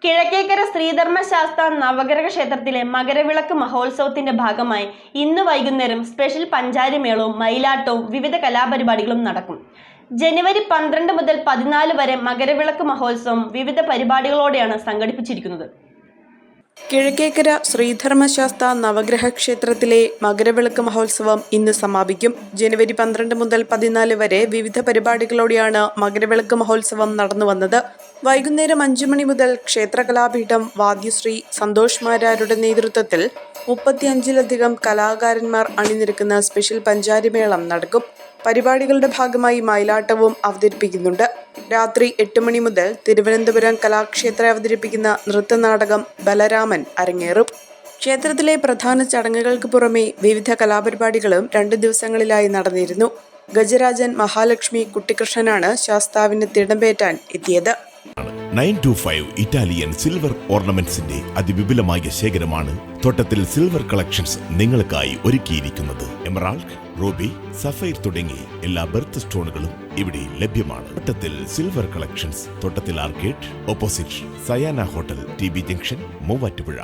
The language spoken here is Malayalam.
കിഴക്കേക്കര ശ്രീധർമ്മശാസ്ത്ര നവഗ്രഹ ക്ഷേത്രത്തിലെ മകരവിളക്ക് മഹോത്സവത്തിന്റെ ഭാഗമായി ഇന്ന് വൈകുന്നേരം സ്പെഷ്യൽ പഞ്ചാരിമേളവും മയിലാട്ടവും വിവിധ കലാപരിപാടികളും നടക്കും. ജനുവരി 12 മുതൽ 14 വരെ മകരവിളക്ക് മഹോത്സവം വിവിധ പരിപാടികളോടെയാണ് സംഘടിപ്പിച്ചിരിക്കുന്നത്. കിഴക്കേക്കര ശ്രീധർമ്മശാസ്ത്ര നവഗ്രഹ ക്ഷേത്രത്തിലെ മകരവിളക്ക് മഹോത്സവം ഇന്ന് സമാപിക്കും. ജനുവരി 12 മുതൽ 14 വരെ വിവിധ പരിപാടികളോടെയാണ് മകരവിളക്ക് മഹോത്സവം നടന്നുവന്നത്. വൈകുന്നേരം 5 മണി മുതൽ ക്ഷേത്രകലാപീഠം വാദ്യശ്രീ സന്തോഷ് മാരാരുടെ നേതൃത്വത്തിൽ 35ലധികം കലാകാരന്മാർ അണിനിരക്കുന്ന സ്പെഷ്യൽ പഞ്ചാരിമേളം നടക്കും. പരിപാടികളുടെ ഭാഗമായി മയിലാട്ടവും അവതരിപ്പിക്കുന്നുണ്ട്. രാത്രി 8 മണി മുതൽ തിരുവനന്തപുരം കലാക്ഷേത്ര അവതരിപ്പിക്കുന്ന നൃത്തനാടകം ബലരാമൻ അരങ്ങേറും. ക്ഷേത്രത്തിലെ പ്രധാന ചടങ്ങുകൾക്ക് പുറമെ വിവിധ കലാപരിപാടികളും 2 ദിവസങ്ങളിലായി നടന്നിരുന്നു. ഗജരാജൻ മഹാലക്ഷ്മി കുട്ടിക്കൃഷ്ണനാണ് ശാസ്താവിന് തിടമ്പേറ്റാൻ എത്തിയത്. 925 ഇറ്റാലിയൻ സിൽവർ ഓർണമെന്റ്സിന്റെ അതിവിപുലമായ ശേഖരമാണ് തോട്ടത്തിൽ സിൽവർ കളക്ഷൻസ് നിങ്ങൾക്കായി ഒരുക്കിയിരിക്കുന്നത്. എമറാൾഡ്, റൂബി, സഫൈർ തുടങ്ങി എല്ലാ ബർത്ത് സ്റ്റോണുകളും ഇവിടെ ലഭ്യമാണ്. തോട്ടത്തിൽ സിൽവർ കളക്ഷൻസ്, തോട്ടത്തിൽ arcade, opposite Sayana hotel, TB junction, Muvattupuzha.